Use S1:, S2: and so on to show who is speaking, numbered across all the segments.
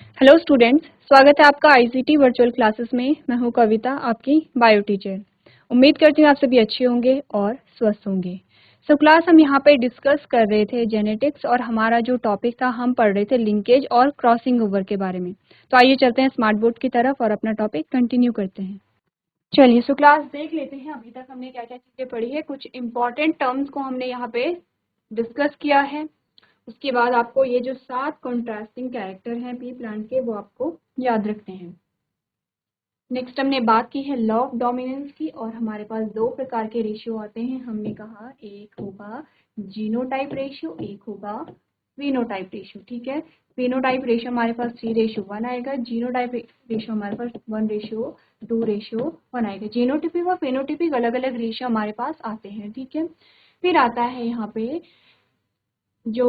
S1: Hello students, स्वागत है आपका आईसीटी वर्चुअल क्लासेस में। मैं हूं कविता, आपकी बायो टीचर। उम्मीद करती हूं आप सभी अच्छे होंगे और स्वस्थ होंगे। क्लास हम यहाँ पे डिस्कस कर रहे थे जेनेटिक्स, और हमारा जो टॉपिक था हम पढ़ रहे थे लिंकेज और क्रॉसिंग ओवर के बारे में। तो आइए चलते हैं स्मार्ट बोर्ड की तरफ और अपना टॉपिक कंटिन्यू करते हैं। चलिए क्लास देख लेते हैं अभी तक हमने क्या क्या चीज़ें पढ़ी है। कुछ इंपॉर्टेंट टर्म्स को हमने यहाँ पे डिस्कस किया है। उसके बाद आपको ये जो 7 कॉन्ट्रास्टिंग कैरेक्टर हैं पी प्लांट के, वो आपको याद रखने हैं। नेक्स्ट हमने बात की है लॉ ऑफ डोमिनेंस की, और हमारे पास 2 प्रकार के रेशियो आते हैं। हमने कहा एक होगा जीनोटाइप रेशियो, एक होगा फिनोटाइप रेशियो। ठीक है, फिनोटाइप रेशियो हमारे पास 3:1 आएगा, जीनोटाइप रेशियो हमारे पास 1:2:1 आएगा। जीनोटिपिक और फेनोटिपिक अलग अलग रेशियो हमारे पास आते हैं। ठीक है, फिर आता है यहाँ पे जो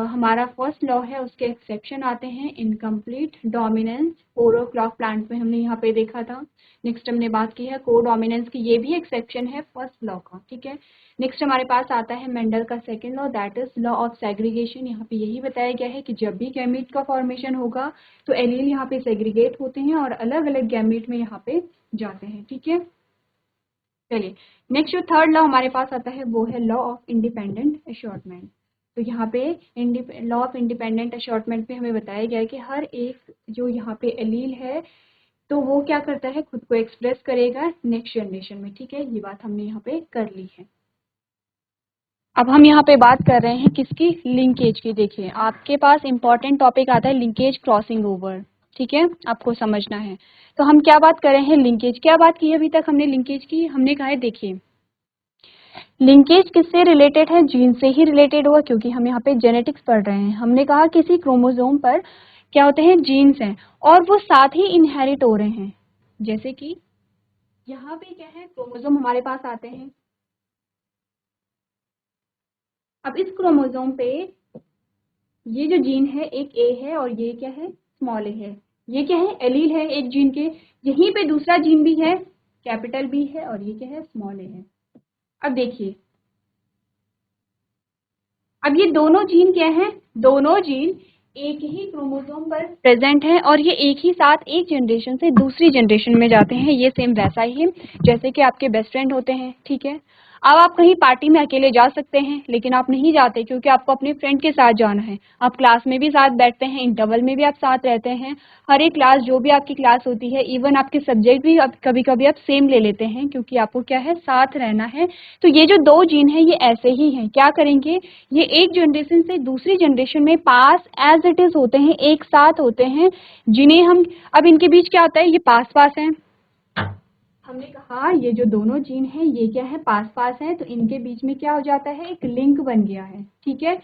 S1: हमारा फर्स्ट लॉ है, उसके एक्सेप्शन आते हैं। इनकम्प्लीट डोमिनेंस 4 o'clock प्लांट में हमने यहाँ पे देखा था। नेक्स्ट हमने बात की है को डोमिनेंस की, ये भी एक्सेप्शन है फर्स्ट लॉ का। ठीक है, नेक्स्ट हमारे पास आता है मेंडल का second law, that is law of segregation. यहाँ पे यही बताया गया है कि जब भी गैमीट का फॉर्मेशन होगा तो एलील यहाँ पे सेग्रीगेट होते हैं और अलग अलग गैमीट में यहाँ पे जाते हैं। ठीक है, चलिए नेक्स्ट जो थर्ड लॉ हमारे पास आता है वो है लॉ ऑफ इंडिपेंडेंट अशॉर्टमेंट। तो यहाँ पे लॉ ऑफ इंडिपेंडेंट अशॉर्टमेंट में हमें बताया गया है कि हर एक जो यहाँ पे एलील है तो वो क्या करता है, खुद को एक्सप्रेस करेगा नेक्स्ट जनरेशन में। ठीक है, ये बात हमने यहाँ पे कर ली है। अब हम यहाँ पे बात कर रहे हैं किसकी, लिंकेज की। देखिए आपके पास इंपॉर्टेंट टॉपिक आता है लिंकेज क्रॉसिंग ओवर। ठीक है, आपको समझना है। तो हम क्या बात कर रहे हैं, लिंकेज। क्या बात की है अभी तक हमने लिंकेज की, हमने कहा है देखिए लिंकेज किससे रिलेटेड है, जीन से ही रिलेटेड हुआ, क्योंकि हम यहाँ पे जेनेटिक्स पढ़ रहे हैं। हमने कहा किसी क्रोमोसोम पर क्या होते हैं, जीन्स हैं, और वो साथ ही इनहेरिट हो रहे हैं। जैसे कि यहाँ पे क्या है, क्रोमोसोम हमारे पास आते हैं। अब इस क्रोमोसोम पे ये जो जीन है एक ए है और ये क्या है, स्मॉल ए है। ये क्या है, एलील है एक जीन के। यहीं पे दूसरा जीन भी है, कैपिटल बी है, और ये क्या है, स्मॉल ए है। अब देखिए, अब ये दोनों जीन क्या हैं, दोनों जीन एक ही क्रोमोसोम पर प्रेजेंट हैं और ये एक ही साथ एक जनरेशन से दूसरी जनरेशन में जाते हैं। ये सेम वैसा ही है जैसे कि आपके बेस्ट फ्रेंड होते हैं। ठीक है, अब आप कहीं पार्टी में अकेले जा सकते हैं, लेकिन आप नहीं जाते क्योंकि आपको अपने फ्रेंड के साथ जाना है। आप क्लास में भी साथ बैठते हैं, इंटरवल में भी आप साथ रहते हैं। हर एक क्लास जो भी आपकी क्लास होती है, इवन आपके सब्जेक्ट भी आप कभी कभी आप सेम ले लेते हैं, क्योंकि आपको क्या है, साथ रहना है। तो ये जो 2 जीन है ये ऐसे ही हैं, क्या करेंगे, ये एक जनरेशन से दूसरी जनरेशन में पास एज इट इज होते हैं, एक साथ होते हैं, जिन्हें हम, अब इनके बीच क्या होता है, ये पास पास है। हमने कहा ये जो दोनों जीन हैं ये क्या है, पास पास है, तो इनके बीच में क्या हो जाता है, एक लिंक बन गया है। ठीक है,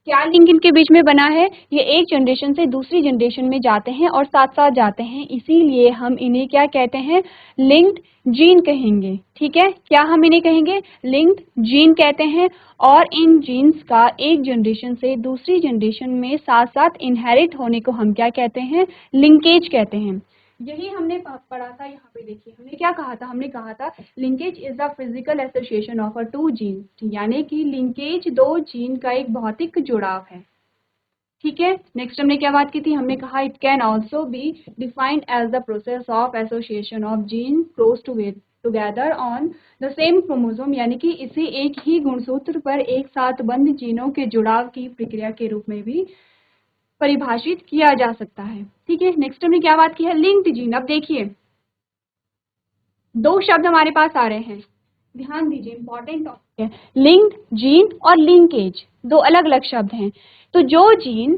S1: क्या लिंक इनके बीच में बना है, ये एक जनरेशन से दूसरी जनरेशन में जाते हैं और साथ साथ जाते हैं, इसीलिए हम इन्हें क्या कहते हैं, लिंक्ड जीन कहेंगे। ठीक है, क्या हम इन्हें कहेंगे, लिंक्ड जीन कहते हैं। और इन जीन्स का एक जनरेशन से दूसरी जनरेशन में साथ साथ इनहेरिट होने को हम क्या कहते हैं, लिंकेज कहते हैं। यही हमने पढ़ा था। यहाँ पे देखिए हमने क्या कहा था, हमने कहा था linkage is the physical association of a 2 gene, यानी कि लिंकेज 2 जीन का एक भौतिक जुड़ाव है। ठीक है, नेक्स्ट हमने क्या बात की थी, हमने कहा it can also be defined as the process of association of gene close together on the same chromosome, यानी कि इसे एक ही गुणसूत्र पर एक साथ बंद जीनों के जुड़ाव की प्रक्रिया के रूप में भी परिभाषित किया जा सकता है। ठीक है, नेक्स्ट हमने क्या बात की है, लिंक्ड जीन। अब देखिए 2 शब्द हमारे पास आ रहे हैं, ध्यान दीजिए, इंपॉर्टेंट टॉपिक है। लिंक्ड जीन और लिंकेज 2 अलग अलग शब्द हैं। तो जो जीन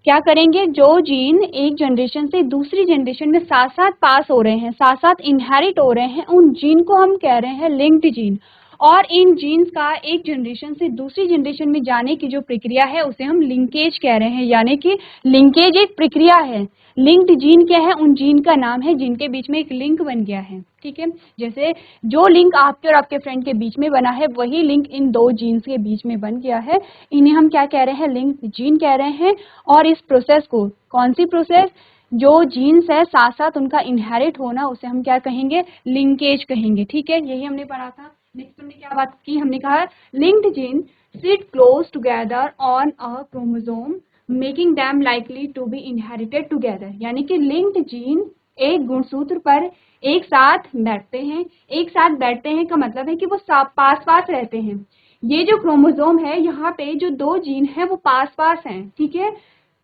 S1: क्या करेंगे, जो जीन एक जनरेशन से दूसरी जनरेशन में साथ साथ पास हो रहे हैं, साथ साथ इनहेरिट हो रहे हैं, उन जीन को हम कह रहे हैं लिंक्ड जीन। और इन जीन्स का एक जनरेशन से दूसरी जनरेशन में जाने की जो प्रक्रिया है उसे हम लिंकेज कह रहे हैं, यानी कि लिंकेज एक प्रक्रिया है। लिंक्ड जीन क्या है, उन जीन का नाम है जिनके बीच में एक लिंक बन गया है। ठीक है, जैसे जो लिंक आपके और आपके फ्रेंड के बीच में बना है वही लिंक इन 2 जीन्स के बीच में बन गया है, इन्हें हम क्या कह रहे हैं, लिंक्ड जीन कह रहे हैं। और इस प्रोसेस को, कौन सी प्रोसेस, जो जीन्स है साथ साथ उनका इनहेरिट होना, उसे हम क्या कहेंगे, लिंकेज कहेंगे। ठीक है, यही हमने पढ़ा था। नेक्स्ट हमने क्या बात की, हमने कहा linked gene sit close together on a chromosome making them likely to be inherited together, यानी कि लिंक्ड जीन एक गुणसूत्र पर एक साथ बैठते हैं। एक साथ बैठते हैं का मतलब है कि वो पास पास रहते हैं। ये जो क्रोमोसोम है, यहाँ पे जो दो जीन है वो पास पास हैं, ठीक है,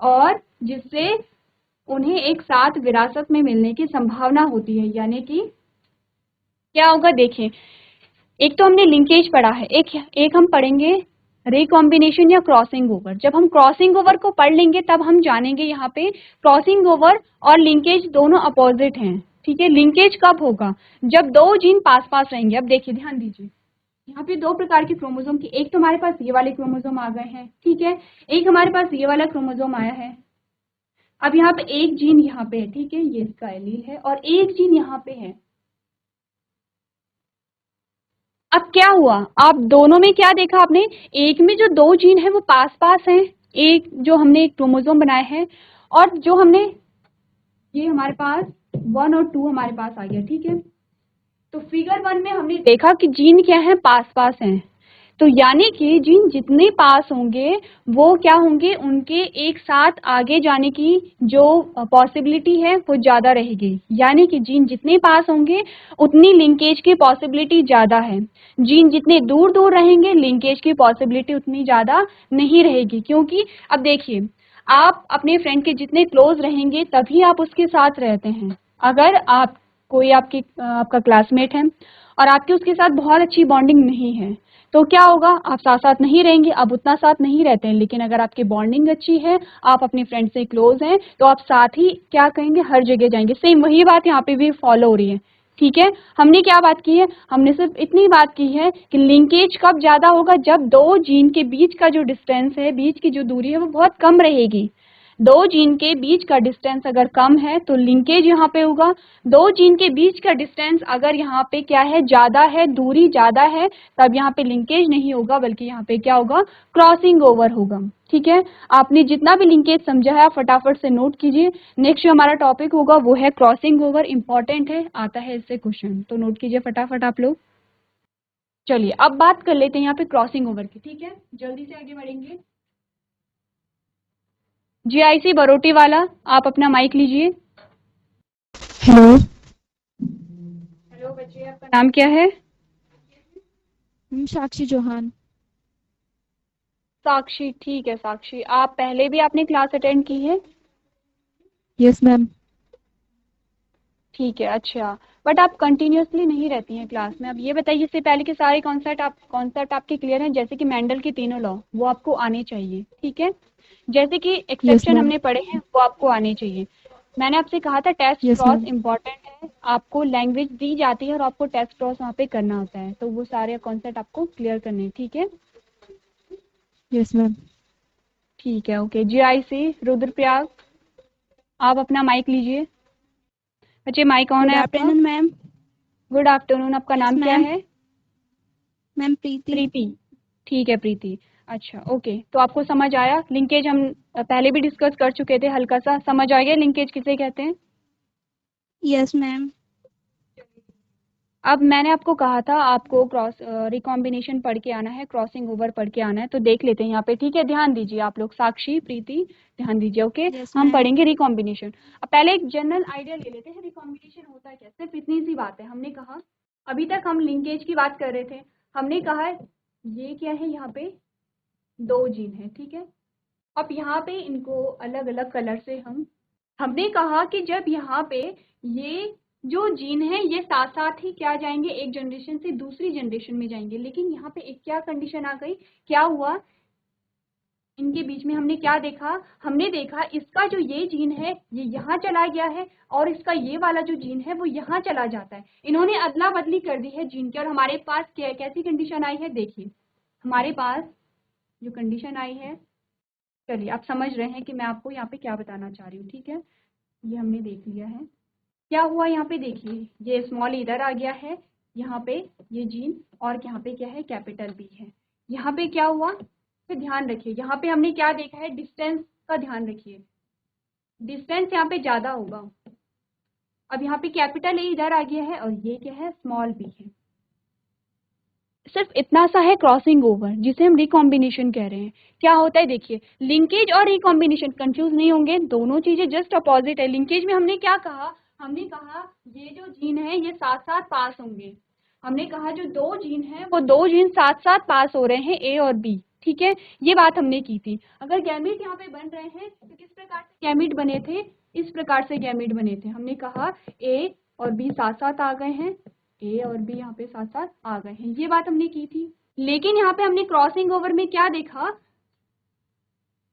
S1: और जिससे उन्हें एक साथ विरासत में मिलने की संभावना होती है। यानी कि क्या होगा, देखें, एक तो हमने लिंकेज पढ़ा है, एक हम पढ़ेंगे रिकॉम्बिनेशन या क्रॉसिंग ओवर। जब हम क्रॉसिंग ओवर को पढ़ लेंगे तब हम जानेंगे यहाँ पे क्रॉसिंग ओवर और लिंकेज दोनों अपोजिट हैं, ठीक है। लिंकेज कब होगा, जब दो जीन पास पास रहेंगे। अब देखिए, ध्यान दीजिए, यहाँ पे दो प्रकार के क्रोमोसोम की, एक तो हमारे पास ये वाले क्रोमोसोम आ गए हैं, ठीक है, एक हमारे पास ये वाला क्रोमोसोम आया है। अब यहाँ पे एक जीन यहाँ पे है, ठीक है, ये इसका एलील है, और एक जीन यहाँ पे है। अब क्या हुआ, आप दोनों में क्या देखा आपने, एक में जो दो जीन है वो पास पास हैं, एक जो हमने एक क्रोमोसोम बनाए हैं, और जो हमने ये हमारे पास 1 और 2 हमारे पास आ गया, ठीक है। तो फिगर 1 में हमने देखा कि जीन क्या है, पास पास हैं। तो यानी कि जीन जितने पास होंगे वो क्या होंगे, उनके एक साथ आगे जाने की जो पॉसिबिलिटी है वो ज़्यादा रहेगी। यानी कि जीन जितने पास होंगे उतनी लिंकेज की पॉसिबिलिटी ज़्यादा है। जीन जितने दूर दूर रहेंगे लिंकेज की पॉसिबिलिटी उतनी ज़्यादा नहीं रहेगी। क्योंकि अब देखिए, आप अपने फ्रेंड के जितने क्लोज रहेंगे तभी आप उसके साथ रहते हैं। अगर आप कोई आपका क्लासमेट है और आपकी उसके साथ बहुत अच्छी बॉन्डिंग नहीं है तो क्या होगा, आप साथ साथ नहीं रहेंगे, आप उतना साथ नहीं रहते हैं। लेकिन अगर आपकी बॉन्डिंग अच्छी है, आप अपने फ्रेंड से क्लोज हैं, तो आप साथ ही क्या कहेंगे, हर जगह जाएंगे। सेम वही बात यहाँ पे भी फॉलो हो रही है, ठीक है। हमने क्या बात की है, हमने सिर्फ इतनी बात की है कि लिंकेज कब ज्यादा होगा, जब दो जीन के बीच का जो डिस्टेंस है, बीच की जो दूरी है वो बहुत कम रहेगी। दो जीन के बीच का डिस्टेंस अगर कम है तो लिंकेज यहाँ पे होगा। दो जीन के बीच का डिस्टेंस अगर यहाँ पे क्या है, ज्यादा है, दूरी ज्यादा है, तब यहाँ पे लिंकेज नहीं होगा, बल्कि यहाँ पे क्या होगा, क्रॉसिंग ओवर होगा, ठीक है। आपने जितना भी लिंकेज समझा है आप फटाफट से नोट कीजिए। नेक्स्ट जो हमारा टॉपिक होगा वो है क्रॉसिंग ओवर, इंपॉर्टेंट है, आता है इससे क्वेश्चन, तो नोट कीजिए फटाफट आप लोग। चलिए अब बात कर लेते हैं यहाँ पे क्रॉसिंग ओवर की, ठीक है, जल्दी से आगे बढ़ेंगे। जीआईसी बरोटी वाला, आप अपना माइक लीजिए।
S2: हेलो।
S1: हेलो बच्चे, आपका नाम क्या है?
S2: साक्षी चौहान।
S1: साक्षी, ठीक है साक्षी, आप पहले भी आपने क्लास अटेंड की है?
S2: Yes ma'am.
S1: ठीक है, अच्छा, बट आप कंटिन्यूअसली नहीं रहती हैं क्लास में। अब ये बताइए, इससे पहले के सारे कॉन्सेप्ट आपके क्लियर हैं, जैसे कि मेंडल के तीनों लॉ वो आपको आने चाहिए, ठीक है। जैसे कि
S2: यस
S1: एक्सेप्शन
S2: मैम।
S1: हमने पढ़े हैं वो आपको आने चाहिए। मैंने आपसे कहा था test
S2: yes
S1: cross
S2: ma'am.
S1: Important है, आपको लैंग्वेज दी जाती है और आपको टेस्ट क्रॉस वहाँ पे करना होता है, तो वो सारे कॉन्सेप्ट आपको क्लियर करने हैं, ठीक है।
S2: Yes ma'am.
S1: ठीक है, ओके। जीआईसी रुद्रप्रयाग, आप अपना माइक लीजिए। बच्चे माइक ऑन
S2: गुड
S1: है आपका?
S2: Afternoon ma'am.
S1: गुड आफ्टरनून, आपका
S2: यस
S1: नाम क्या
S2: मैम।
S1: है?
S2: मैम प्रीति।
S1: प्रीति, ठीक है प्रीति। अच्छा ओके, तो आपको समझ आया लिंकेज, हम पहले भी डिस्कस कर चुके थे, हल्का सा समझ आ गया लिंकेज किसे कहते हैं।
S2: Yes ma'am.
S1: अब मैंने आपको कहा था आपको क्रॉस रिकॉम्बिनेशन पढ़ के आना है, क्रॉसिंग ओवर पढ़ के आना है, तो देख लेते हैं यहाँ पे, ठीक है। ध्यान दीजिए आप लोग, साक्षी प्रीति ध्यान दीजिए, ओके।
S2: यस
S1: हम
S2: मैम।
S1: पढ़ेंगे रिकॉम्बिनेशन। अब पहले एक जनरल आइडिया ले लेते हैं, रिकॉम्बिनेशन होता है क्या, सिर्फ इतनी सी बात है। हमने कहा अभी तक हम लिंकेज की बात कर रहे थे, हमने कहा ये क्या है, यहाँ पे दो जीन है, ठीक है। अब यहाँ पे इनको अलग अलग कलर से हमने कहा कि जब यहाँ पे ये जो जीन है ये साथ साथ ही क्या जाएंगे, एक जनरेशन से दूसरी जनरेशन में जाएंगे। लेकिन यहाँ पे एक क्या कंडीशन आ गई, क्या हुआ, इनके बीच में हमने क्या देखा, हमने देखा इसका जो ये जीन है ये यहाँ चला गया है और इसका ये वाला जो जीन है वो यहाँ चला जाता है। इन्होंने अदला बदली कर दी है जीन की, और हमारे पास कैसी कंडीशन आई है, देखिए हमारे पास जो कंडीशन आई है, चलिए आप समझ रहे हैं कि मैं आपको यहाँ पे क्या बताना चाह रही हूँ, ठीक है। ये हमने देख लिया है, क्या हुआ यहाँ पे देखिए, ये स्मॉल इधर आ गया है, यहाँ पे ये जीन, और यहाँ पे क्या है, कैपिटल बी है। यहाँ पे क्या हुआ, फिर ध्यान रखिए, यहाँ पे हमने क्या देखा है, डिस्टेंस का ध्यान रखिए, डिस्टेंस यहाँ पे ज़्यादा होगा। अब यहाँ पे कैपिटल ए इधर आ गया है और ये क्या है, स्मॉल बी है। सिर्फ इतना सा है क्रॉसिंग ओवर, जिसे हम रिकॉम्बिनेशन कह रहे हैं। क्या होता है देखिए, लिंकेज और रिकॉम्बिनेशन कंफ्यूज नहीं होंगे, दोनों चीजें जस्ट अपोजिट है। लिंकेज में हमने क्या कहा, हमने कहा ये जो जीन है ये साथ साथ पास होंगे। हमने कहा जो दो जीन है वो दो जीन साथ साथ पास हो रहे हैं, ए और बी, ठीक है, ये बात हमने की थी। अगर गैमीट यहाँ पे बन रहे हैं तो किस प्रकार से गैमीट बने थे, इस प्रकार से गैमीट बने थे। हमने कहा ए और बी साथ साथ आ गए हैं, ए और बी यहाँ पे साथ साथ आ गए हैं, ये बात हमने की थी। लेकिन यहाँ पे हमने क्रॉसिंग ओवर में क्या देखा,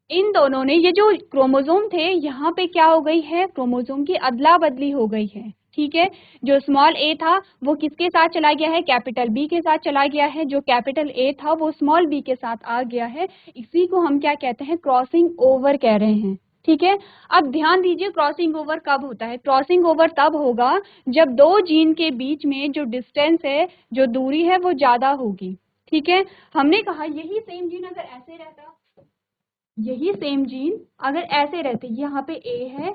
S1: इन दोनों ने, ये जो क्रोमोसोम थे यहाँ पे क्या हो गई है, क्रोमोसोम की अदला बदली हो गई है, ठीक है। जो स्मॉल ए था वो किसके साथ चला गया है, कैपिटल बी के साथ चला गया है। जो कैपिटल ए था वो स्मॉल बी के साथ आ गया है। इसी को हम क्या कहते हैं, क्रॉसिंग ओवर कह रहे हैं, ठीक है। अब ध्यान दीजिए क्रॉसिंग ओवर कब होता है, क्रॉसिंग ओवर तब होगा जब दो जीन के बीच में जो डिस्टेंस है, जो दूरी है वो ज्यादा होगी, ठीक है। हमने कहा यही सेम जीन अगर ऐसे रहता, यही सेम जीन अगर ऐसे रहते, यहाँ पे ए है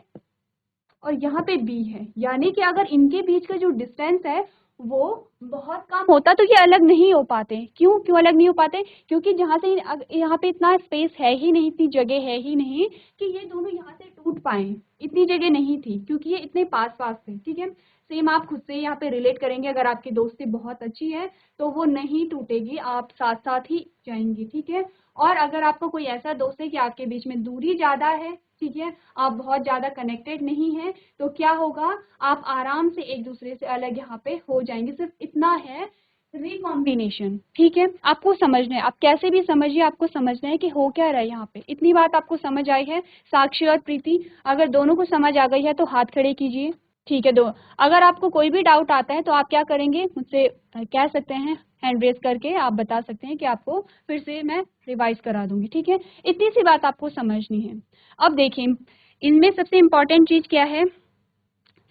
S1: और यहाँ पे बी है, यानी कि अगर इनके बीच का जो डिस्टेंस है वो बहुत कम होता तो ये अलग नहीं हो पाते। क्यों क्यों अलग नहीं हो पाते, क्योंकि जहाँ से यहाँ पे इतना स्पेस है ही नहीं, इतनी जगह है ही नहीं कि ये दोनों यहाँ से टूट पाए, इतनी जगह नहीं थी क्योंकि ये इतने पास पास थे, ठीक है। सेम आप खुद से यहाँ पे रिलेट करेंगे, अगर आपकी दोस्ती बहुत अच्छी है तो वो नहीं टूटेगी, आप साथ साथ ही जाएंगे, ठीक है। और अगर आपको कोई ऐसा दोस्त है कि आपके बीच में दूरी ज्यादा है, ठीक है, आप बहुत ज्यादा कनेक्टेड नहीं है, तो क्या होगा, आप आराम से एक दूसरे से अलग यहाँ पे हो जाएंगे। सिर्फ इतना है रिकॉम्बिनेशन, ठीक है। आपको समझना है, आप कैसे भी समझिए, आपको समझना है कि हो क्या रहा है यहाँ पे। इतनी बात आपको समझ आई है साक्षी और प्रीति, अगर दोनों को समझ आ गई है तो हाथ खड़े कीजिए, ठीक है। दो, अगर आपको कोई भी डाउट आता है तो आप क्या करेंगे, मुझसे कह सकते हैं, हैंड रेज करके आप बता सकते हैं कि आपको फिर से मैं रिवाइज करा दूंगी, ठीक है। इतनी सी बात आपको समझनी है। अब देखिए इनमें सबसे इम्पोर्टेंट चीज क्या है,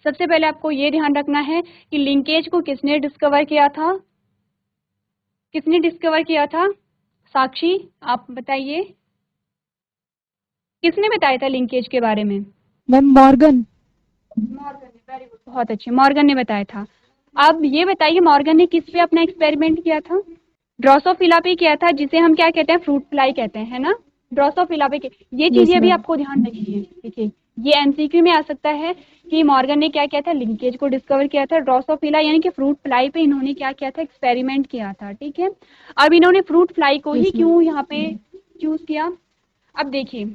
S1: सबसे पहले आपको ये ध्यान रखना है कि लिंकेज को किसने डिस्कवर किया था, किसने डिस्कवर किया था, साक्षी आप बताइए, किसने बताया था लिंकेज के बारे में।
S2: Ma'am Morgan.
S1: मॉर्गन ने, वेरी गुड, बहुत अच्छे, मॉर्गन ने बताया था। अब ये बताइए मॉर्गन ने किस पे अपना एक्सपेरिमेंट किया था, ड्रोसोफिला पे किया था, जिसे हम क्या कहते हैं, फ्रूट फ्लाई कहते हैं, है ना, ड्रोसोफिला पे। ये
S2: यस
S1: चीजें भी
S2: मैम।
S1: आपको ध्यान रखनी है, देखिए ये एमसीक्यू में आ सकता है कि मॉर्गन ने क्या किया था, लिंकेज को डिस्कवर किया था, ड्रोसोफिला यानी कि फ्रूट फ्लाई पे इन्होंने क्या किया था, एक्सपेरिमेंट किया था, ठीक है। अब इन्होंने फ्रूट फ्लाई को ही
S2: यस मैम।
S1: क्यों यहाँ पे चूज किया, अब देखिए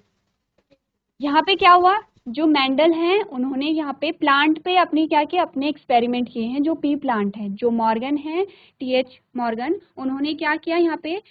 S1: यहाँ पे क्या हुआ, जो मेंडल हैं उन्होंने यहाँ पे प्लांट पे अपनी क्या किया, अपने एक्सपेरिमेंट किए हैं, जो पी प्लांट है। जो मॉर्गन है, टीएच मॉर्गन, उन्होंने क्या किया, यहाँ पे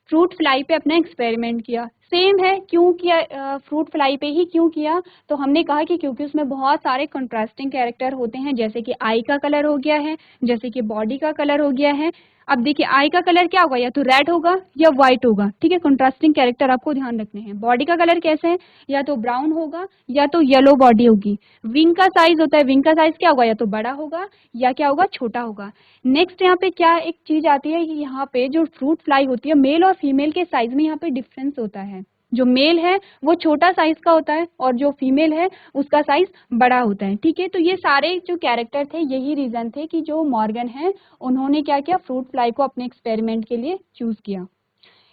S1: फ्रूट फ्लाई पे अपना एक्सपेरिमेंट किया। सेम है, क्यों किया फ्रूट फ्लाई पे ही क्यों किया, तो हमने कहा कि क्योंकि उसमें बहुत सारे कंट्रास्टिंग कैरेक्टर होते हैं, जैसे कि आई का कलर हो गया है, जैसे कि बॉडी का कलर हो गया है। अब देखिए आई का कलर क्या होगा, या तो रेड होगा या व्हाइट होगा, ठीक है, कंट्रास्टिंग कैरेक्टर आपको ध्यान रखने हैं। बॉडी का कलर कैसे है, या तो ब्राउन होगा या तो येलो बॉडी होगी। विंग का साइज होता है, विंग का साइज क्या होगा, या तो बड़ा होगा या क्या होगा, छोटा होगा। नेक्स्ट यहाँ पे क्या एक चीज आती है कि यहाँ पे जो फ्रूट फ्लाई होती है, मेल और फीमेल के साइज में यहाँ पे डिफरेंस होता है। जो मेल है वो छोटा साइज का होता है और जो फीमेल है उसका साइज बड़ा होता है, ठीक है। तो ये सारे जो कैरेक्टर थे यही रीजन थे कि जो मॉर्गन है उन्होंने क्या किया, फ्रूट फ्लाई को अपने एक्सपेरिमेंट के लिए चूज किया।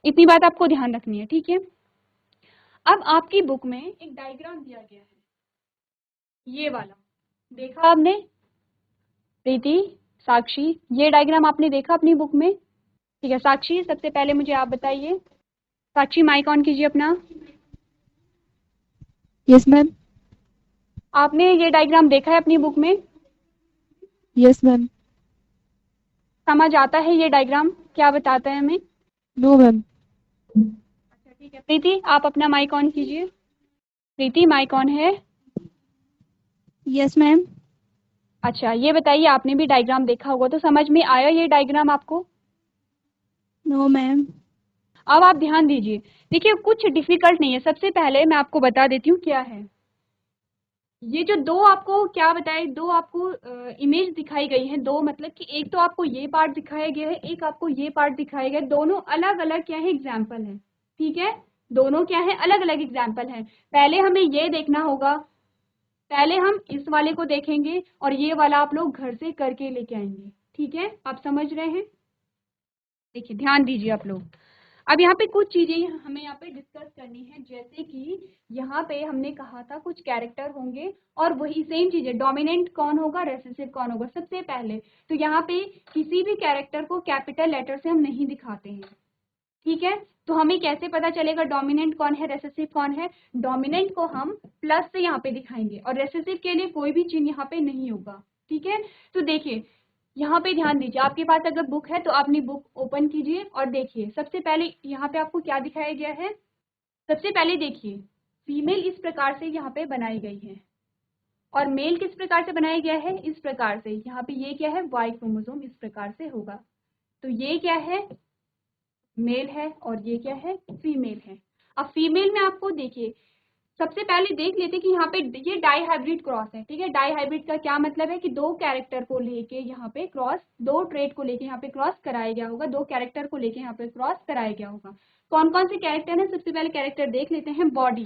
S1: इतनी बात आपको ध्यान रखनी है, ठीक है। अब आपकी बुक में एक डायग्राम दिया गया है, ये वाला देखा आपने, प्रीति, साक्षी, ये डायग्राम आपने देखा अपनी बुक में, ठीक है। साक्षी सबसे पहले मुझे आप बताइए, साक्षी माइक ऑन कीजिए अपना।
S2: Yes ma'am.
S1: आपने ये डायग्राम देखा है अपनी बुक में,
S2: यस मैम।
S1: समझ आता है ये डायग्राम क्या बताता है हमें।
S2: No ma'am.
S1: अच्छा ठीक है, प्रीति आप अपना माइक ऑन कीजिए, प्रीति माइक ऑन है।
S2: Yes ma'am.
S1: अच्छा ये बताइए, आपने भी डायग्राम देखा होगा तो समझ में आया ये डायग्राम आपको।
S2: No ma'am.
S1: अब आप ध्यान दीजिए, देखिए कुछ डिफिकल्ट नहीं है। सबसे पहले मैं आपको बता देती हूँ क्या है। ये जो दो आपको क्या बताए, दो आपको इमेज दिखाई गई है, दो मतलब कि एक तो आपको ये पार्ट दिखाया गया है, एक आपको ये पार्ट दिखाया गया है, दोनों अलग अलग क्या है, एग्जाम्पल है, ठीक है। दोनों क्या है, अलग अलग एग्जाम्पल है। पहले हमें ये देखना होगा, पहले हम इस वाले को देखेंगे और ये वाला आप लोग घर से करके लेके आएंगे, ठीक है। आप समझ रहे हैं। देखिए ध्यान दीजिए आप लोग। अब यहाँ पे कुछ चीजें हमें यहाँ पे डिस्कस करनी है, जैसे कि यहाँ पे हमने कहा था कुछ कैरेक्टर होंगे और वही सेम चीजें, डोमिनेंट कौन होगा, रेसेसिव कौन होगा। सबसे पहले तो यहाँ पे किसी भी कैरेक्टर को कैपिटल लेटर से हम नहीं दिखाते हैं, ठीक है। तो हमें कैसे पता चलेगा डोमिनेंट कौन है, रेसेसिव कौन है? डोमिनेंट को हम प्लस से यहाँ पे दिखाएंगे और रेसेसिव के लिए कोई भी चिन्ह यहाँ पे नहीं होगा, ठीक है। तो देखिए यहाँ पे ध्यान दीजिए, आपके पास अगर बुक है तो अपनी बुक ओपन कीजिए और देखिए सबसे पहले यहाँ पे आपको क्या दिखाया गया है। सबसे पहले देखिए फीमेल इस प्रकार से यहाँ पे बनाई गई है और मेल किस प्रकार से बनाया गया है, इस प्रकार से। यहाँ पे ये क्या है, वाई क्रोमोसोम इस प्रकार से होगा। तो ये क्या है, मेल है और ये क्या है, फीमेल है। अब फीमेल में आपको देखिए सबसे पहले देख लेते कि यहाँ पे ये डाई हाइब्रिड क्रॉस है, ठीक है। डाई हाइब्रिड का क्या मतलब है कि दो कैरेक्टर को लेके यहाँ पे क्रॉस, दो ट्रेड को लेके यहाँ पे क्रॉस कराया गया होगा, दो कैरेक्टर को लेके यहाँ पे क्रॉस कराया गया होगा। कौन कौन से कैरेक्टर है, सबसे पहले कैरेक्टर देख लेते हैं। बॉडी,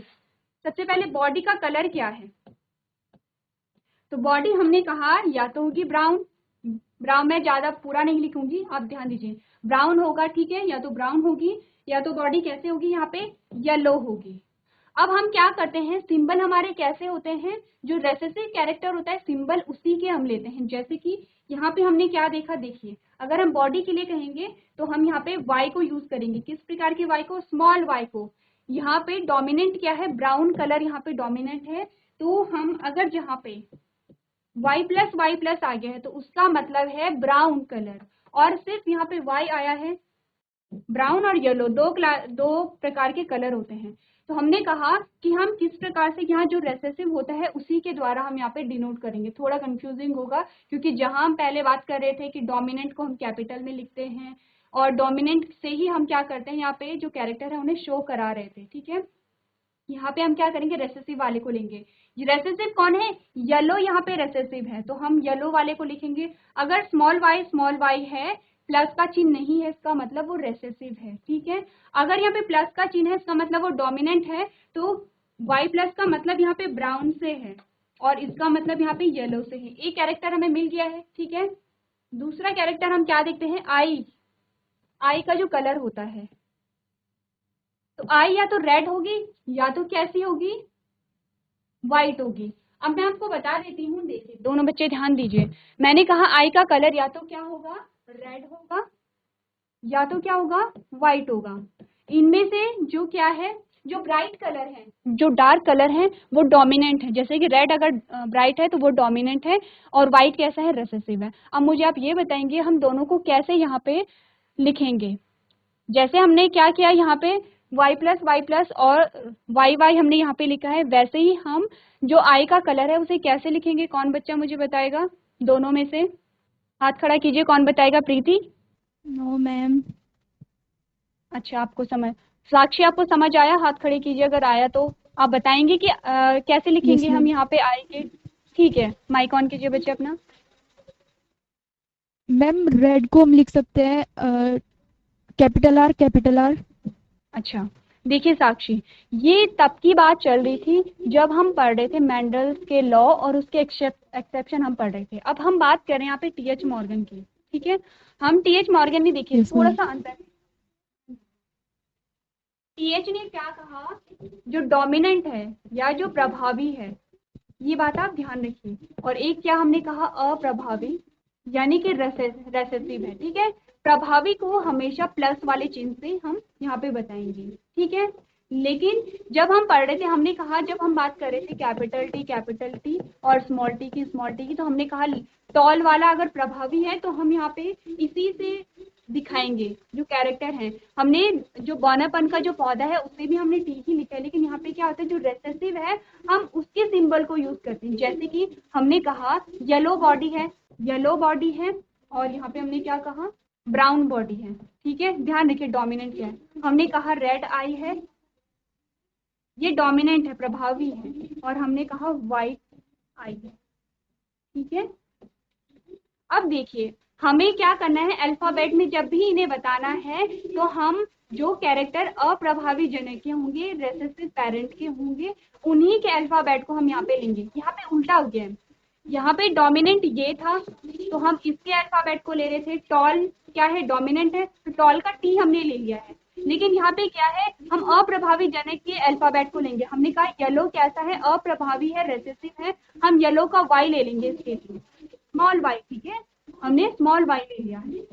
S1: सबसे पहले बॉडी का कलर क्या है, तो बॉडी हमने कहा या तो होगी ब्राउन, ब्राउन मैं ज्यादा पूरा नहीं लिखूंगी, आप ध्यान दीजिए, ब्राउन होगा, ठीक है। या तो ब्राउन होगी या तो बॉडी कैसे होगी, यहाँ पे येलो होगी। अब हम क्या करते हैं, सिंबल हमारे कैसे होते हैं, जो रेसेसिव कैरेक्टर होता है सिंबल उसी के हम लेते हैं। जैसे कि यहाँ पे हमने क्या देखा, देखिए अगर हम बॉडी के लिए कहेंगे तो हम यहाँ पे वाई को यूज करेंगे। किस प्रकार की वाई को, स्मॉल वाई को। यहाँ पे डोमिनेंट क्या है, ब्राउन कलर यहाँ पे डोमिनेंट है। तो हम अगर यहाँ पे y प्लस आ गया है तो उसका मतलब है ब्राउन कलर, और सिर्फ यहाँ पे y आया है। ब्राउन और येलो दो प्रकार के कलर होते हैं। तो हमने कहा कि हम किस प्रकार से यहाँ जो रेसेसिव होता है उसी के द्वारा हम यहाँ पे डिनोट करेंगे। थोड़ा कंफ्यूजिंग होगा क्योंकि जहां हम पहले बात कर रहे थे कि डोमिनेंट को हम कैपिटल में लिखते हैं और डोमिनेंट से ही हम क्या करते हैं, यहाँ पे जो कैरेक्टर है उन्हें शो करा रहे थे, ठीक है। यहाँ पे हम क्या करेंगे, रेसेसिव वाले को लेंगे। ये रेसेसिव कौन है, येलो यहाँ पे रेसेसिव है तो हम येलो वाले को लिखेंगे। अगर स्मॉल वाई है, प्लस का चिन्ह नहीं है, इसका मतलब वो रेसेसिव है, ठीक है। अगर यहाँ पे प्लस का चिन्ह है इसका मतलब वो डोमिनेंट है। तो वाई प्लस का मतलब यहाँ पे ब्राउन से है और इसका मतलब यहाँ पे येलो से है। एक कैरेक्टर हमें मिल गया है, ठीक है। दूसरा कैरेक्टर हम क्या देखते हैं, आई का जो कलर होता है, तो आई या तो रेड होगी या तो कैसी होगी, व्हाइट होगी। अब मैं आपको बता देती हूँ, देखिए दोनों बच्चे ध्यान दीजिए। मैंने कहा आई का कलर या तो क्या होगा, रेड होगा या तो क्या होगा, व्हाइट होगा। इनमें से जो क्या है, जो ब्राइट कलर है, जो डार्क कलर है वो डोमिनेंट है। जैसे कि रेड अगर ब्राइट है तो वो डोमिनेंट है और व्हाइट कैसा है, रेसेसिव है। अब मुझे आप ये बताएंगे हम दोनों को कैसे यहाँ पे लिखेंगे। जैसे हमने क्या किया यहाँ पे y प्लस और y हमने यहाँ पे लिखा है, वैसे ही हम जो i का कलर है उसे कैसे लिखेंगे, कौन बच्चा मुझे बताएगा दोनों में से, हाथ खड़ा कीजिए, कौन बताएगा, प्रीति।
S2: No ma'am.
S1: अच्छा आपको समझ, साक्षी आपको समझ आया, हाथ खड़े कीजिए अगर आया तो। आप बताएंगे कि कैसे लिखेंगे हम यहाँ पे i के, ठीक है। माइक ऑन कीजिए बच्चे अपना।
S2: मैम रेड को हम लिख सकते हैं कैपिटल आर।
S1: अच्छा देखिए साक्षी, ये तब की बात चल रही थी जब हम पढ़ रहे थे मेंडल के लॉ और उसके एक्सेप्शन हम पढ़ रहे थे। अब हम बात कर रहे हैं यहाँ पे टीएच मॉर्गन की, ठीक है। हम टीएच मॉर्गन ने देखिए
S2: Yes,
S1: थोड़ा
S2: ma'am.
S1: सा अंतर। टीएच ने क्या कहा, जो डोमिनेंट है या जो प्रभावी है, ये बात आप ध्यान रखिए। और एक क्या हमने कहा, अप्रभावी यानी कि रेसेसिव है, ठीक है। प्रभावी को हमेशा प्लस वाले चिन्ह से हम यहाँ पे बताएंगे, ठीक है। लेकिन जब हम पढ़ रहे थे हमने कहा, जब हम बात कर रहे थे कैपिटल टी और स्मॉल टी की, तो हमने कहा टॉल वाला अगर प्रभावी है तो हम यहाँ पे इसी से दिखाएंगे जो कैरेक्टर है। हमने जो बौनापन का जो पौधा है उससे भी हमने टी ही लिखा है, लेकिन यहाँ पे क्या होता है, जो रेसेसिव है हम उसके सिंबल को यूज करते हैं। जैसे कि हमने कहा येलो बॉडी है और यहाँ पे हमने क्या कहा, ब्राउन बॉडी है, ठीक है। ध्यान रखिए डोमिनेंट क्या है, हमने कहा रेड आई है, ये डोमिनेंट है, प्रभावी है, और हमने कहा व्हाइट आई है, ठीक है। अब देखिए हमें क्या करना है, अल्फाबेट में जब भी इन्हें बताना है तो हम जो कैरेक्टर अप्रभावी जनक के होंगे, रेसेसिव पेरेंट के होंगे, उन्हीं के अल्फाबेट को हम यहाँ पे लेंगे। यहाँ पे उल्टा हो गया है, यहाँ पे डोमिनेंट ये था तो हम इसके अल्फाबेट को ले रहे थे। टॉल क्या है, डोमिनेंट है, तो टॉल का टी हमने ले लिया है। लेकिन यहाँ पे क्या है, हम अप्रभावी जनक के अल्फाबेट को लेंगे। हमने कहा येलो कैसा है, अप्रभावी है, रेसेसिव है, हम येलो का वाई ले लेंगे इसके लिए, स्मॉल वाई। ठीक है, हमने स्मॉल वाई ले लिया है।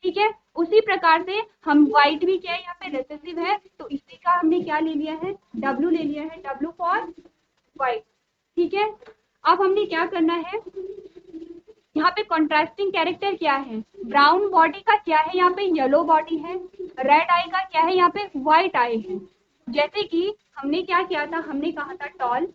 S1: ठीक है, उसी प्रकार से हम व्हाइट भी क्या है, यहाँ पे रेसेसिव है, तो इसी का हमने क्या ले लिया है, डब्ल्यू ले लिया है, डब्ल्यू फॉर व्हाइट। ठीक है, अब हमने क्या करना है, यहाँ पे कॉन्ट्रास्टिंग कैरेक्टर क्या है, ब्राउन बॉडी का क्या है, यहाँ पे येलो बॉडी है, रेड आई का क्या है, यहाँ पे व्हाइट आई है। जैसे कि हमने क्या किया था, हमने कहा था टॉल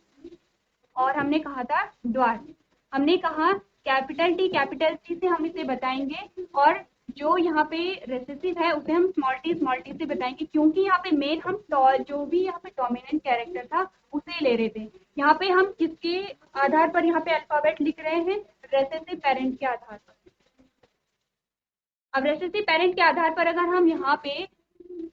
S1: और हमने कहा था ड्वार्फ। हमने कहा कैपिटल टी कैपिटल सी से हम इसे बताएंगे, और जो यहाँ पे रेसेसिव है उसे हम स्मॉल टी से बताएंगे, क्योंकि यहाँ पे मेन हम टॉल, जो भी यहाँ पे डोमिनेंट कैरेक्टर था उसे ले रहे थे। यहाँ पे हम किसके आधार पर यहाँ पे अल्फाबेट लिख रहे हैं, रेसेसिव पेरेंट के आधार पर। अब रेसेसिव पेरेंट के आधार पर अगर हम यहाँ पे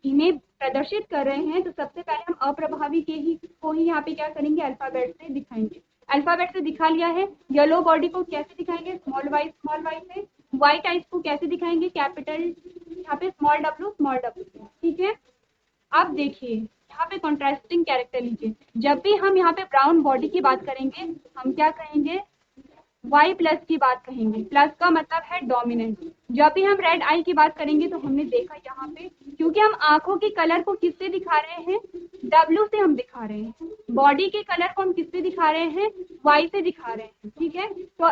S1: इन्हें प्रदर्शित कर रहे हैं तो सबसे पहले हम अप्रभावी के ही को ही यहाँ पे क्या करेंगे, अल्फाबेट से दिखाएंगे। अल्फाबेट से दिखा लिया है। येलो बॉडी को कैसे दिखाएंगे, स्मॉल वाई से। व्हाइट आइज को कैसे दिखाएंगे, कैपिटल यहाँ पे स्मॉल डब्ल्यू से। ठीक है, अब देखिए यहाँ पे कॉन्ट्रास्टिंग कैरेक्टर लीजिए। जब भी हम यहाँ पे ब्राउन बॉडी की बात करेंगे हम क्या कहेंगे, वाई प्लस की बात कहेंगे। प्लस का मतलब है डोमिनेंट। जब भी हम रेड आई की बात करेंगे तो हमने देखा यहाँ पे, क्योंकि हम आंखों के कलर को किससे दिखा रहे हैं, डब्ल्यू से हम दिखा रहे हैं। बॉडी के कलर को हम किससे दिखा रहे हैं, वाई से दिखा रहे हैं। ठीक है, तो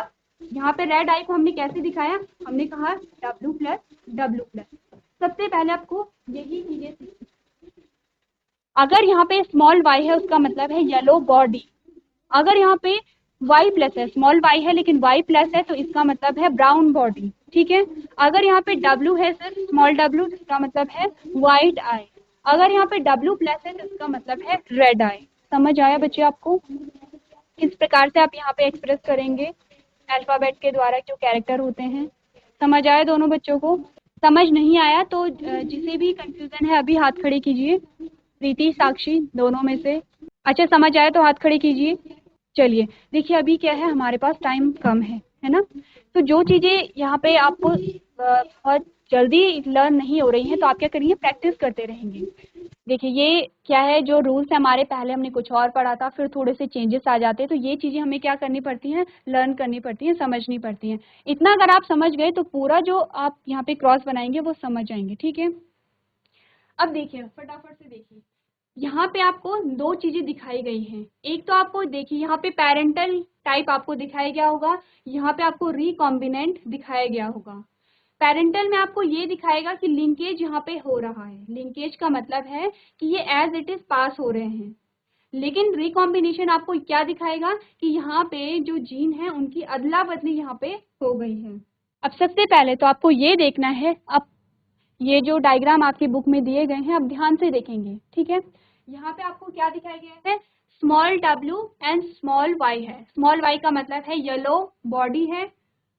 S1: यहाँ पे रेड आई को हमने कैसे दिखाया, हमने कहा डब्ल्यू प्लस। सबसे पहले आपको यही चीजें सीखनी। अगर यहाँ पे स्मॉल वाई है उसका मतलब है येलो बॉडी। अगर यहाँ पे y प्लस है, स्मॉल y है लेकिन y प्लस है, तो इसका मतलब है ब्राउन बॉडी। ठीक है, अगर यहाँ पे w है सिर्फ स्मॉल w, तो इसका मतलब है व्हाइट आई। अगर यहाँ पे w प्लस है तो इसका मतलब है रेड आई। समझ आया बच्चे आपको, किस प्रकार से आप यहाँ पे एक्सप्रेस करेंगे अल्फाबेट के द्वारा जो कैरेक्टर होते हैं। समझ आया दोनों बच्चों को? समझ नहीं आया तो जिसे भी कंफ्यूजन है अभी हाथ खड़े कीजिए, प्रीति साक्षी दोनों में से। अच्छा, समझ आया तो हाथ खड़े कीजिए। चलिए देखिए, अभी क्या है, हमारे पास टाइम कम है ना, तो जो चीज़ें यहाँ पे आपको बहुत जल्दी लर्न नहीं हो रही हैं तो आप क्या करेंगे, प्रैक्टिस करते रहेंगे। देखिए ये क्या है, जो रूल्स है हमारे, पहले हमने कुछ और पढ़ा था, फिर थोड़े से चेंजेस आ जाते हैं, तो ये चीज़ें हमें क्या करनी पड़ती हैं, लर्न करनी पड़ती हैं, समझनी पड़ती हैं। इतना अगर आप समझ गए तो पूरा जो आप यहाँ पे क्रॉस बनाएंगे वो समझ जाएंगे। ठीक है, अब देखिए फटाफट से देखिए, यहाँ पे आपको दो चीजें दिखाई गई हैं। एक तो आपको देखिए यहाँ पे पेरेंटल टाइप आपको दिखाया गया होगा, यहाँ पे आपको रिकॉम्बिनेंट दिखाया गया होगा। पेरेंटल में आपको ये दिखाएगा कि लिंकेज यहाँ पे हो रहा है। लिंकेज का मतलब है कि ये एज इट इज पास हो रहे हैं। लेकिन रिकॉम्बिनेशन आपको क्या दिखाएगा कि यहाँ पे जो जीन है उनकी अदला बदली यहाँ पे हो गई है। अब सबसे पहले तो आपको ये देखना है, अब ये जो डायग्राम आपकी बुक में दिए गए हैं अब ध्यान से देखेंगे। ठीक है, यहाँ पे आपको क्या दिखाया गया है, small w and small y है। स्मॉल y का मतलब है येलो बॉडी है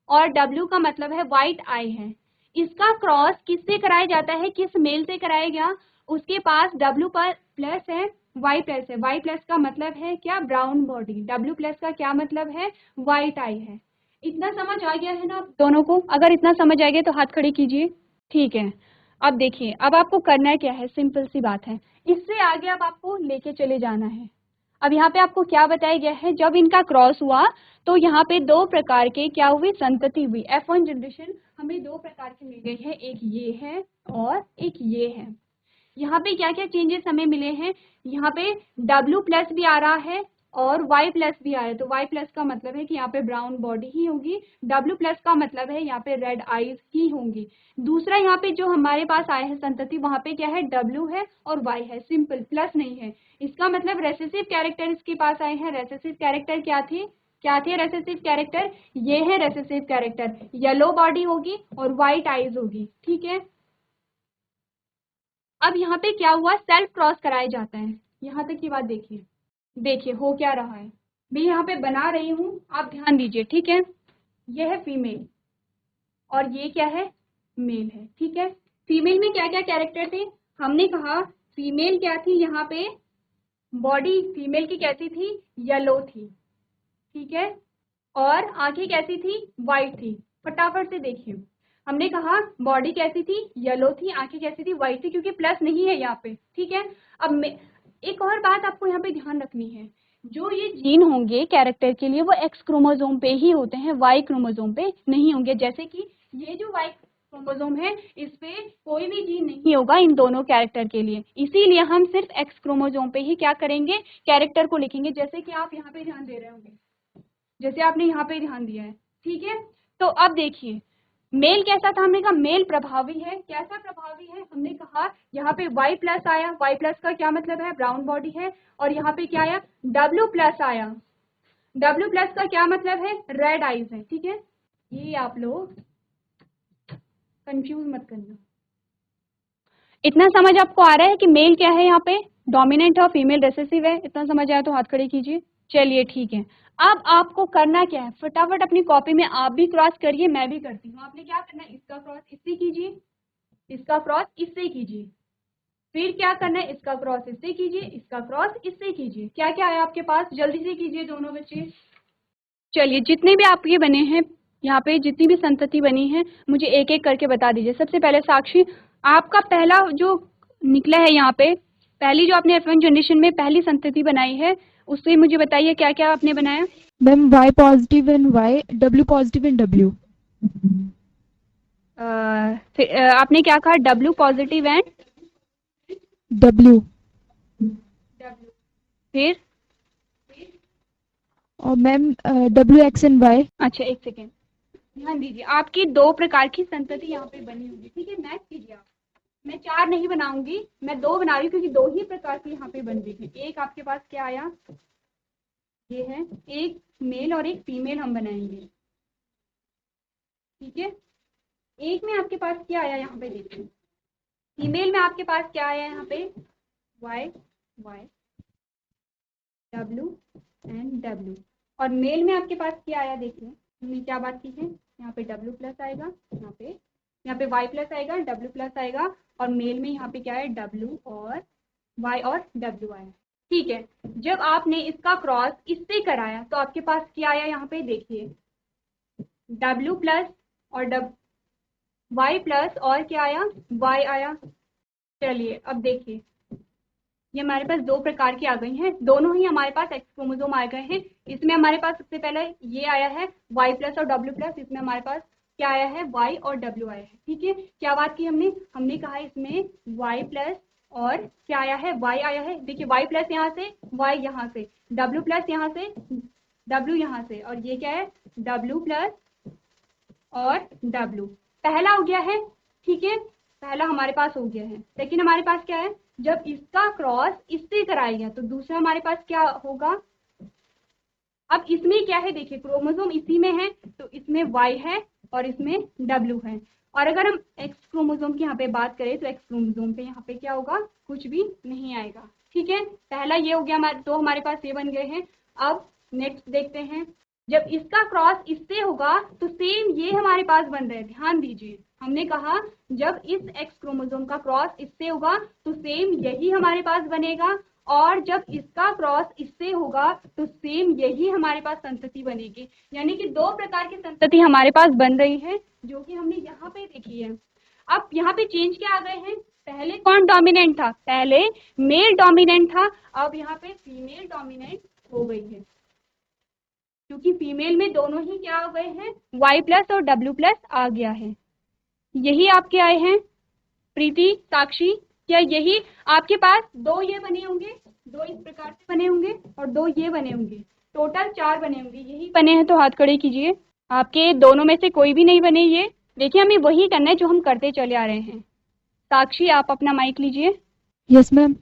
S1: और w का मतलब है व्हाइट आई है। इसका क्रॉस किससे कराया जाता है, किस मेल से कराया गया, उसके पास w पर प्लस है, y प्लस है। y प्लस का मतलब है क्या, ब्राउन बॉडी। w प्लस का क्या मतलब है, व्हाइट आई है। इतना समझ आ गया है ना आप दोनों को? अगर इतना समझ आ गया तो हाथ खड़े कीजिए। ठीक है, अब देखिए, अब आपको करना क्या है, सिंपल सी बात है, इससे आगे अब आपको लेके चले जाना है। अब यहाँ पे आपको क्या बताया गया है, जब इनका क्रॉस हुआ तो यहाँ पे दो प्रकार के क्या हुई, संतति हुई। F1 जनरेशन हमें दो प्रकार की मिल गई है, एक ये है और एक ये है। यहाँ पे क्या क्या चेंजेस हमें मिले हैं, यहाँ पे W प्लस भी आ रहा है और Y प्लस भी आ रहा है। तो Y प्लस का मतलब है कि यहाँ पे ब्राउन बॉडी ही होगी, W प्लस का मतलब है यहाँ पे रेड आईज ही होंगी। दूसरा यहाँ पे जो हमारे पास आया है संतति, वहाँ पे क्या है, W है और Y है, सिंपल, प्लस नहीं है। इसका मतलब रेसेसिव कैरेक्टर इसके पास आए हैं। रेसेसिव कैरेक्टर क्या थे रेसेसिव कैरेक्टर, ये है रेसेसिव कैरेक्टर, येलो बॉडी होगी और व्हाइट आईज होगी। ठीक है, अब यहाँ पे क्या हुआ, सेल्फ क्रॉस कराया जाता है। यहाँ तक की बात देखिए, देखिए हो क्या रहा है, मैं यहाँ पे बना रही हूँ, आप ध्यान दीजिए। ठीक है, ये है फीमेल और ये क्या है, मेल है। ठीक है, फीमेल में क्या क्या कैरेक्टर थे, हमने कहा फीमेल क्या थी, यहाँ पे बॉडी फीमेल की कैसी थी, येलो थी। ठीक है, और आंखें कैसी थी, वाइट थी। फटाफट से देखिए, हमने कहा बॉडी कैसी थी, येलो थी, आंखें कैसी थी, वाइट थी, क्योंकि प्लस नहीं है यहाँ पे, ठीक है। अब एक और बात आपको यहाँ पे ध्यान रखनी है, जो ये जीन होंगे कैरेक्टर के लिए वो एक्स क्रोमोसोम पे ही होते हैं, वाई क्रोमोसोम पे नहीं होंगे। जैसे कि ये जो वाई क्रोमोसोम है इस पे कोई भी जीन नहीं होगा इन दोनों कैरेक्टर के लिए, इसीलिए हम सिर्फ एक्स क्रोमोसोम पे ही क्या करेंगे, कैरेक्टर को लिखेंगे। जैसे कि आप यहाँ पे ध्यान दे रहे होंगे, जैसे आपने यहाँ पे ध्यान दिया है, ठीक है। तो अब देखिए मेल कैसा था, हमने कहा मेल प्रभावी है। कैसा प्रभावी है, हमने कहा यहाँ पे Y प्लस आया, Y प्लस का क्या मतलब है, ब्राउन बॉडी है। और यहाँ पे क्या आया, W प्लस आया, W प्लस का क्या मतलब है, रेड आईज है, ठीक है। ये आप लोग कंफ्यूज मत करना। इतना समझ आपको आ रहा है कि मेल क्या है, यहाँ पे डोमिनेंट और फीमेल रिसेसिव है, इतना समझ आया तो हाथ खड़े कीजिए। चलिए ठीक है, अब आपको करना क्या है, फटाफट अपनी कॉपी में आप भी क्रॉस करिए, मैं भी करती हूँ। आपने क्या करना है, इसका क्रॉस इससे कीजिए, इसका क्रॉस इससे कीजिए, फिर क्या करना है, इसका क्रॉस इससे कीजिए, इसका क्रॉस इससे कीजिए। क्या क्या है आपके पास, जल्दी से कीजिए दोनों बच्चे। चलिए जितने भी आपके बने हैं, यहाँ पे जितनी भी संतति बनी है मुझे एक एक करके बता दीजिए। सबसे पहले साक्षी, आपका पहला जो निकला है यहाँ पे, पहली जो आपने F1 जनरेशन में पहली संतति बनाई है उससे मुझे बताइए क्या क्या आपने बनाया।
S2: Ma'am Y positive and Y, W positive and W।
S1: फिर आपने क्या कहा, W पॉजिटिव एंड
S2: W।
S1: फिर
S2: और मैम WX एंड Y।
S1: अच्छा एक सेकेंड ध्यान दीजिए, आपकी दो प्रकार की संतति यहाँ पे बनी होगी, ठीक है। मैच कीजिए आप, मैं 4 नहीं बनाऊंगी, मैं 2 बना रही हूँ क्योंकि 2 ही प्रकार की यहाँ पे बन रही है। एक आपके पास क्या आया, ये है, एक मेल और एक फीमेल हम बनाएंगे, ठीक है। एक में आपके पास क्या आया, यहाँ पे देखिए, फीमेल में आपके पास क्या आया, यहाँ पे Y Y W and W। और मेल में आपके पास क्या आया, देखिए हमने क्या बात की है, यहाँ पे W प्लस आएगा, यहाँ पे Y प्लस आएगा, W प्लस आएगा, और मेल में यहाँ पे क्या है, W और Y और W आया, ठीक है। जब आपने इसका क्रॉस इससे कराया तो आपके पास क्या आया, यहाँ पे देखिए W प्लस और Y प्लस और क्या आया, Y आया। चलिए अब देखिए, ये हमारे पास दो प्रकार की आ गई हैं, दोनों ही हमारे पास एक्स क्रोमोसोम आ गए हैं। इसमें हमारे पास सबसे पहले ये आया है Y प्लस और W प्लस, इसमें हमारे पास क्या आया है, Y और W आया है, ठीक है। क्या बात की हमने कहा इसमें Y प्लस और क्या आया है, Y आया है। देखिए Y प्लस यहाँ से, Y यहाँ से, W प्लस यहाँ से, W यहाँ से, और ये क्या है, W प्लस और W। पहला हो गया है, ठीक है, पहला हमारे पास हो गया है। लेकिन हमारे पास क्या है, जब इसका क्रॉस इससे कराएगा तो दूसरा हमारे पास क्या होगा। अब इसमें क्या है, देखिए क्रोमोसोम इसी में है तो इसमें Y है और इसमें W है। और अगर हम एक्स क्रोमोसोम की यहाँ पे बात करें तो एक्स क्रोमोसोम पे यहाँ पे क्या होगा, कुछ भी नहीं आएगा, ठीक है। पहला ये हो गया, हमारे पास ये बन गए हैं। अब नेक्स्ट देखते हैं, जब इसका क्रॉस इससे होगा तो सेम ये हमारे पास बन रहे हैं, ध्यान दीजिए। हमने कहा जब इस एक्स क्रोमोसोम का क्रॉस इससे होगा तो सेम यही हमारे पास बनेगा, और जब इसका क्रॉस इससे होगा तो सेम यही हमारे पास संतति बनेगी। यानी कि दो प्रकार की संतति हमारे पास बन रही है, जो कि हमने यहाँ पे देखी है। अब यहाँ पे चेंज क्या आ गए हैं, पहले कौन डोमिनेंट था, पहले मेल डोमिनेंट था, अब यहाँ पे फीमेल डोमिनेंट हो गई है, क्योंकि फीमेल में दोनों ही क्या हो गए हैं, Y प्लस और W प्लस आ गया है। यही आपके आए हैं प्रीति, साक्षी, क्या यही आपके पास दो ये बने होंगे, दो इस प्रकार से बने होंगे और दो ये बने होंगे, टोटल 4 बने होंगे। यही बने हैं तो हाथ खड़े कीजिए। आपके दोनों में से कोई भी नहीं बने, ये देखिए हमें वही करना है जो हम करते चले आ रहे हैं। साक्षी आप अपना माइक लीजिए।
S2: Yes ma'am.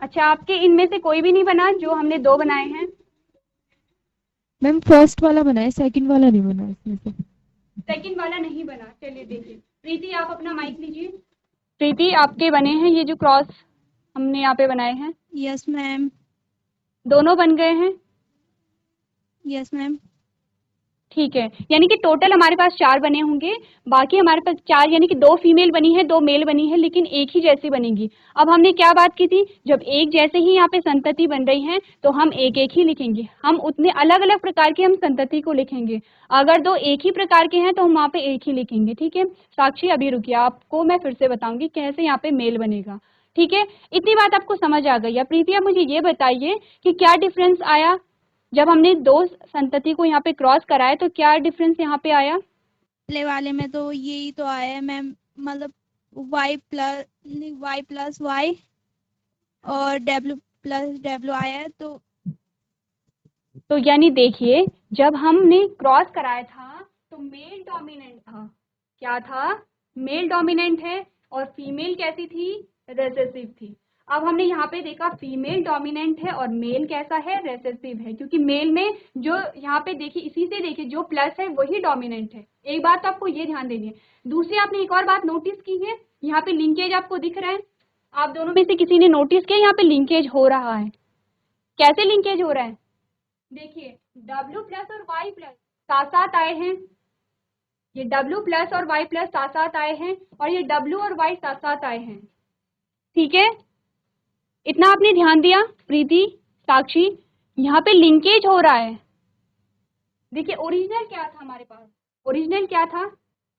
S1: अच्छा आपके इनमें से कोई भी नहीं बना जो हमने 2 बनाए हैं।
S2: मैम फर्स्ट वाला बना है, सेकंड वाला नहीं बना इसमें से।
S1: सेकंड वाला नहीं बना, चलिए देखिए प्रीति आप अपना माइक लीजिए। प्रीति आपके बने हैं ये जो क्रॉस हमने यहाँ पे बनाए हैं।
S3: Yes ma'am.
S1: दोनों बन गए हैं।
S3: Yes ma'am.
S1: ठीक है, यानी कि टोटल हमारे पास 4 बने होंगे, बाकी हमारे पास 4 यानी कि 2 फीमेल बनी है 2 मेल बनी है, लेकिन एक ही जैसी बनेगी। अब हमने क्या बात की थी, जब एक जैसे ही यहाँ पे संतति बन रही है तो हम एक एक ही लिखेंगे, हम उतने अलग अलग प्रकार की हम संतति को लिखेंगे। अगर 2 एक ही प्रकार के हैं तो हम वहाँ पे एक ही लिखेंगे। ठीक है साक्षी, अभी रुकिए, आपको मैं फिर से बताऊंगी कैसे यहाँ पे मेल बनेगा। ठीक है, इतनी बात आपको समझ आ गई है। प्रीति आप मुझे ये बताइए कि क्या डिफरेंस आया जब हमने 2 संतति को यहाँ पे क्रॉस कराया, तो क्या डिफरेंस यहाँ पे आया?
S2: पहले वाले में तो यही तो आया है मैम, मतलब y प्लस y और w आया है।
S1: तो यानी देखिए, जब हमने क्रॉस कराया था तो मेल डोमिनेंट था। क्या था? मेल डोमिनेंट है, और फीमेल कैसी थी? रेसेसिव थी। अब हमने यहाँ पे देखा फीमेल डोमिनेंट है और मेल कैसा है? रेसेसिव है, क्योंकि मेल में जो यहाँ पे देखिए, इसी से देखिए जो प्लस है वही डोमिनेंट है। एक बात तो आपको ये ध्यान देनी है। दूसरी आपने एक और बात नोटिस की है, यहाँ पे लिंकेज आपको दिख रहा है। आप दोनों में से किसी ने नोटिस किया यहाँ पे लिंकेज हो रहा है? कैसे लिंकेज हो रहा है? देखिए W प्लस और Y प्लस साथ साथ आए हैं, ये W प्लस और Y प्लस साथ साथ आए हैं, और ये W और Y साथ साथ आए हैं। ठीक है, इतना आपने ध्यान दिया प्रीति, साक्षी, यहाँ पे लिंकेज हो रहा है। देखिए ओरिजिनल क्या था हमारे पास? ओरिजिनल क्या था?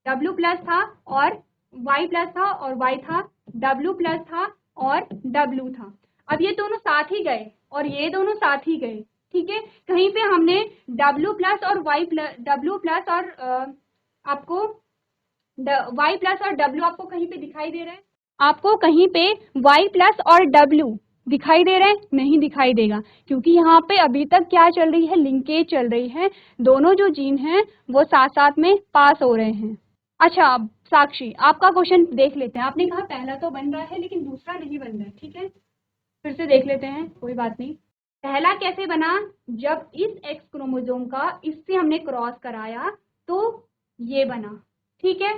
S1: W प्लस था और Y प्लस था, और Y था, W प्लस था और W था। अब ये दोनों साथ ही गए और ये दोनों साथ ही गए। ठीक है, कहीं पे हमने W प्लस और Y प्लस, W प्लस और आपको Y प्लस और W आपको कहीं पे दिखाई दे रहा है? आपको कहीं पे Y प्लस और W दिखाई दे रहा है? नहीं दिखाई देगा, क्योंकि यहाँ पे अभी तक क्या चल रही है? लिंकेज चल रही है, दोनों जो जीन हैं वो साथ साथ में पास हो रहे हैं। अच्छा साक्षी, आपका क्वेश्चन देख लेते हैं। आपने कहा पहला तो बन रहा है लेकिन दूसरा नहीं बन रहा है। ठीक है, फिर से देख लेते हैं, कोई बात नहीं। पहला कैसे बना? जब इस एक्स क्रोमोसोम का इससे हमने क्रॉस कराया तो ये बना। ठीक है,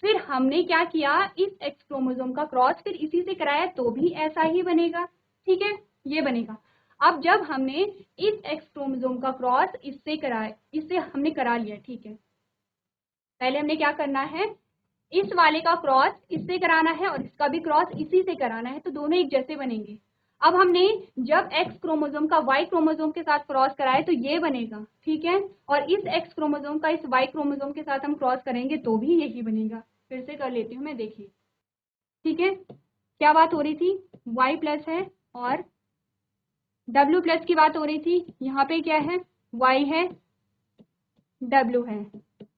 S1: फिर हमने क्या किया, इस एक्स क्रोमोसोम का क्रॉस फिर इसी से कराया तो भी ऐसा ही बनेगा। ठीक है, ये बनेगा। अब जब हमने इस एक्स क्रोमोसोम का क्रॉस इससे कराया, इससे हमने करा लिया। ठीक है, पहले हमने क्या करना है, इस वाले का क्रॉस इससे कराना है और इसका भी क्रॉस इसी से कराना है, तो दोनों एक जैसे बनेंगे। अब हमने जब एक्स क्रोमोसोम का वाई क्रोमोसोम के साथ क्रॉस कराए तो ये बनेगा। ठीक है, और इस एक्स क्रोमोसोम का इस वाई क्रोमोसोम के साथ हम क्रॉस करेंगे तो भी यही बनेगा। फिर से कर लेती हूँ मैं, देखिए। ठीक है, क्या बात हो रही थी? वाई प्लस है और डब्ल्यू प्लस की बात हो रही थी। यहाँ पे क्या है? वाई है, डब्ल्यू है,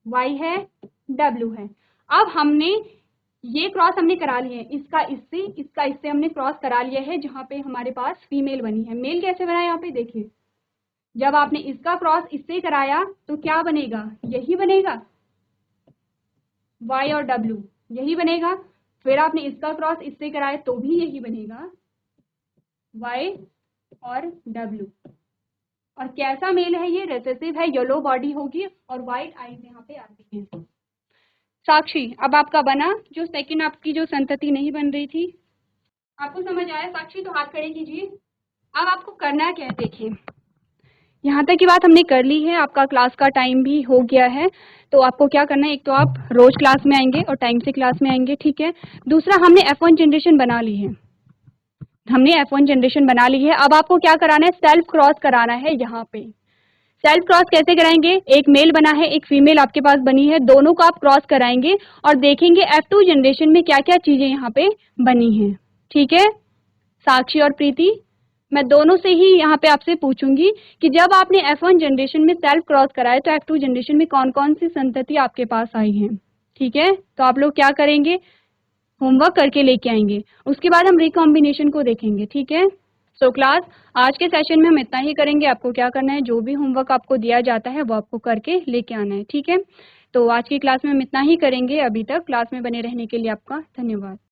S1: वाई है, डब्ल्यू है। अब हमने ये क्रॉस हमने करा लिए हैं, इसका इससे हमने क्रॉस करा लिया है, जहाँ पे हमारे पास फीमेल बनी है। मेल कैसे बना है यहाँ पे देखिए, जब आपने इसका क्रॉस इससे कराया तो क्या बनेगा? यही बनेगा, Y और W यही बनेगा। फिर आपने इसका क्रॉस इससे कराया तो भी यही बनेगा, Y और W। और कैसा मेल है ये? रेसेसिव है, येलो बॉडी होगी और व्हाइट आईज यहाँ पे आती है। साक्षी, अब आपका बना, जो सेकंड आपकी जो संतति नहीं बन रही थी, आपको समझ आया साक्षी? तो हाथ खड़े कीजिए। अब आपको करना क्या है देखिए, यहाँ तक की बात हमने कर ली है, आपका क्लास का टाइम भी हो गया है। तो आपको क्या करना है, एक तो आप रोज क्लास में आएंगे और टाइम से क्लास में आएंगे। ठीक है, दूसरा हमने F1 जनरेशन बना ली है, हमने F1 जनरेशन बना ली है। अब आपको क्या कराना है, सेल्फ क्रॉस कराना है। यहाँ पे सेल्फ क्रॉस कैसे कराएंगे? एक मेल बना है, एक फीमेल आपके पास बनी है, दोनों को आप क्रॉस कराएंगे और देखेंगे F2 जनरेशन में क्या क्या चीजें यहाँ पे बनी हैं। ठीक है साक्षी और प्रीति, मैं दोनों से ही यहाँ पे आपसे पूछूंगी कि जब आपने F1 जनरेशन में सेल्फ क्रॉस कराया तो F2 जनरेशन में कौन कौन सी संतति आपके पास आई हैं। ठीक है, तो आप लोग क्या करेंगे, होमवर्क करके लेके आएंगे, उसके बाद हम रिकॉम्बिनेशन को देखेंगे। ठीक है, सो क्लास आज के सेशन में हम इतना ही करेंगे। आपको क्या करना है, जो भी होमवर्क आपको दिया जाता है वो आपको करके लेके आना है। ठीक है, तो आज की क्लास में हम इतना ही करेंगे। अभी तक क्लास में बने रहने के लिए आपका धन्यवाद।